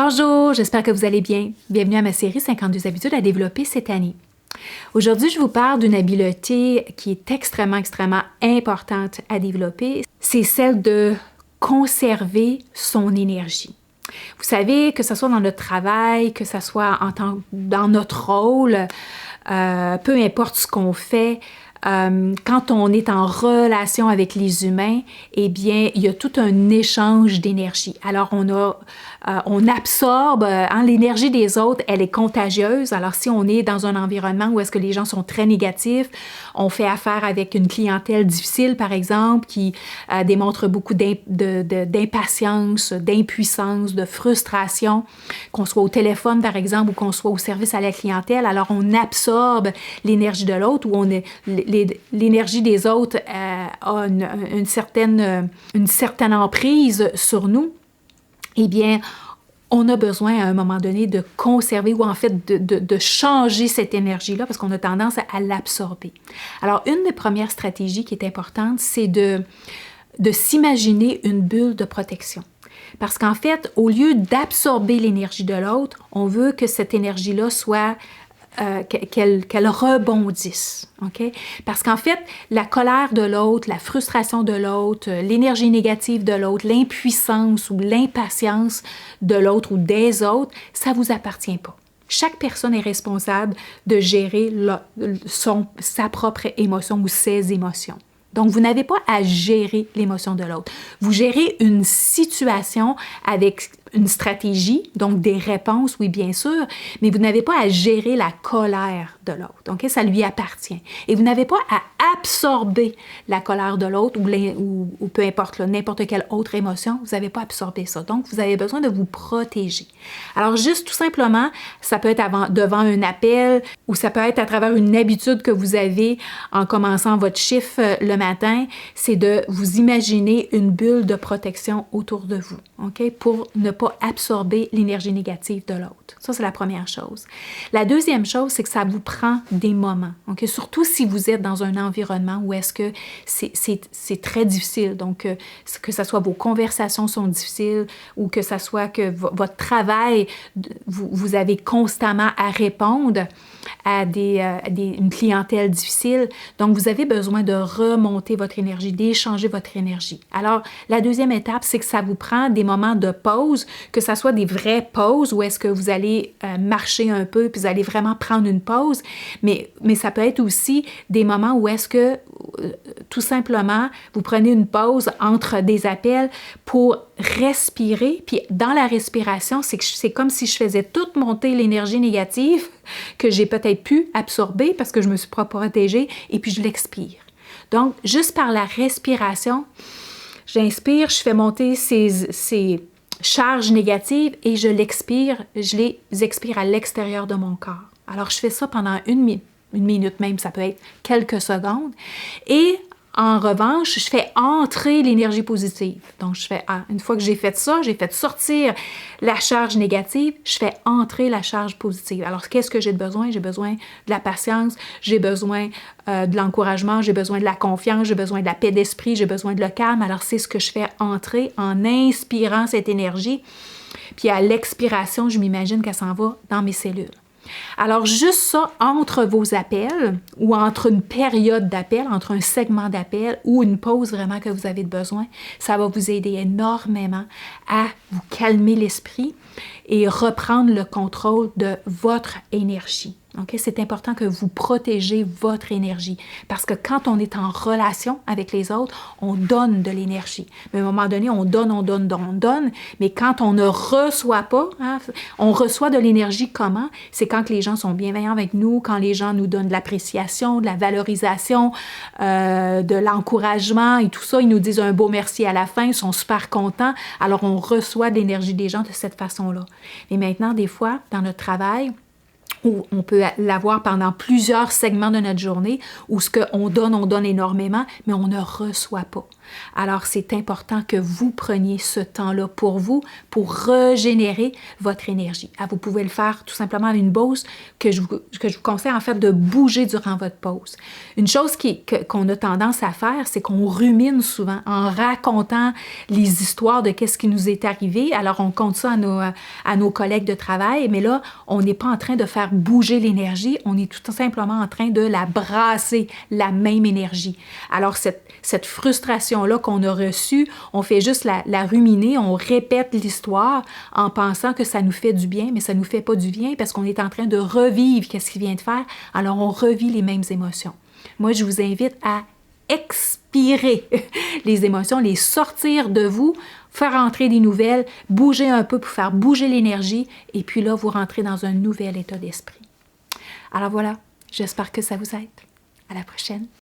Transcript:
Bonjour, j'espère que vous allez bien. Bienvenue à ma série 52 habitudes à développer cette année. Aujourd'hui, je vous parle d'une habileté qui est extrêmement importante à développer. C'est celle de conserver son énergie. Vous savez, que ce soit dans notre travail, que ce soit dans notre rôle, peu importe ce qu'on fait, quand on est en relation avec les humains, eh bien, il y a tout un échange d'énergie. Alors, on absorbe, l'énergie des autres, elle est contagieuse. Alors, si on est dans un environnement où est-ce que les gens sont très négatifs, on fait affaire avec une clientèle difficile, par exemple, qui démontre beaucoup d'impatience, d'impuissance, de frustration, qu'on soit au téléphone, par exemple, ou qu'on soit au service à la clientèle. Alors, on absorbe l'énergie de l'autre, ou l'énergie des autres a une certaine emprise sur nous. Eh bien, on a besoin à un moment donné de conserver ou en fait de changer cette énergie-là parce qu'on a tendance à l'absorber. Alors, une des premières stratégies qui est importante, c'est de s'imaginer une bulle de protection. Parce qu'en fait, au lieu d'absorber l'énergie de l'autre, on veut que cette énergie-là soit qu'elle rebondisse, OK? Parce qu'en fait, la colère de l'autre, la frustration de l'autre, l'énergie négative de l'autre, l'impuissance ou l'impatience de l'autre ou des autres, ça ne vous appartient pas. Chaque personne est responsable de gérer sa propre émotion ou ses émotions. Donc, vous n'avez pas à gérer l'émotion de l'autre. Vous gérez une situation avec une stratégie, donc des réponses, oui, bien sûr, mais vous n'avez pas à gérer la colère de l'autre. OK? Ça lui appartient. Et vous n'avez pas à absorber la colère de l'autre ou peu importe, n'importe quelle autre émotion. Vous n'avez pas à absorber ça. Donc, vous avez besoin de vous protéger. Alors, juste tout simplement, ça peut être devant un appel ou ça peut être à travers une habitude que vous avez en commençant votre chiffre le matin, c'est de vous imaginer une bulle de protection autour de vous, OK? Pour ne pas absorber l'énergie négative de l'autre. Ça, c'est la première chose. La deuxième chose, c'est que ça vous prend des moments, OK? Surtout si vous êtes dans un environnement où est-ce que c'est très difficile. Donc, que ce soit vos conversations sont difficiles ou que ce soit que votre travail, vous avez constamment à répondre à une clientèle difficile. Donc, vous avez besoin de remonter votre énergie, d'échanger votre énergie. Alors, la deuxième étape, c'est que ça vous prend des moments de pause, que ce soit des vraies pauses où est-ce que vous allez marcher un peu, puis vous allez vraiment prendre une pause, mais ça peut être aussi des moments où est-ce que, tout simplement, vous prenez une pause entre des appels pour respirer, puis dans la respiration, c'est comme si je faisais toute monter l'énergie négative que j'ai peut-être pu absorber parce que je me suis pas protégée, et puis je l'expire. Donc, juste par la respiration, j'inspire, je fais monter ces charges négatives et je les expire à l'extérieur de mon corps. Alors, je fais ça pendant une minute même, ça peut être quelques secondes. Et en revanche, je fais entrer l'énergie positive. Donc, une fois que j'ai fait ça, j'ai fait sortir la charge négative, je fais entrer la charge positive. Alors, qu'est-ce que j'ai besoin? J'ai besoin de la patience, j'ai besoin de l'encouragement, j'ai besoin de la confiance, j'ai besoin de la paix d'esprit, j'ai besoin de le calme. Alors, c'est ce que je fais entrer en inspirant cette énergie. Puis à l'expiration, je m'imagine qu'elle s'en va dans mes cellules. Alors, juste ça, entre vos appels ou entre une période d'appel, entre un segment d'appel ou une pause vraiment que vous avez besoin, ça va vous aider énormément à vous calmer l'esprit et reprendre le contrôle de votre énergie. Okay? C'est important que vous protégez votre énergie parce que quand on est en relation avec les autres, on donne de l'énergie. Mais à un moment donné, on donne, mais quand on ne reçoit pas, on reçoit de l'énergie comment? C'est quand les gens sont bienveillants avec nous, quand les gens nous donnent de l'appréciation, de la valorisation, de l'encouragement et tout ça. Ils nous disent un beau merci à la fin, ils sont super contents. Alors, on reçoit de l'énergie des gens de cette façon-là. Mais maintenant, des fois, dans notre travail, Ou on peut l'avoir pendant plusieurs segments de notre journée où ce qu'on donne énormément, mais on ne reçoit pas. Alors, c'est important que vous preniez ce temps-là pour vous, pour régénérer votre énergie. Vous pouvez le faire tout simplement avec une pause que je vous conseille en fait de bouger durant votre pause. Une chose qu'on a tendance à faire, c'est qu'on rumine souvent en racontant les histoires de qu'est-ce qui nous est arrivé. Alors, on compte ça à nos collègues de travail, mais là, on n'est pas en train de faire bouger l'énergie, on est tout simplement en train de la brasser, la même énergie. Alors, cette frustration-là qu'on a reçue, on fait juste la ruminer, on répète l'histoire en pensant que ça nous fait du bien, mais ça ne nous fait pas du bien parce qu'on est en train de revivre qu'est-ce qu'il vient de faire, alors on revit les mêmes émotions. Moi, je vous invite à expirer les émotions, les sortir de vous, faire entrer des nouvelles, bouger un peu pour faire bouger l'énergie, et puis là, vous rentrez dans un nouvel état d'esprit. Alors voilà, j'espère que ça vous aide. À la prochaine.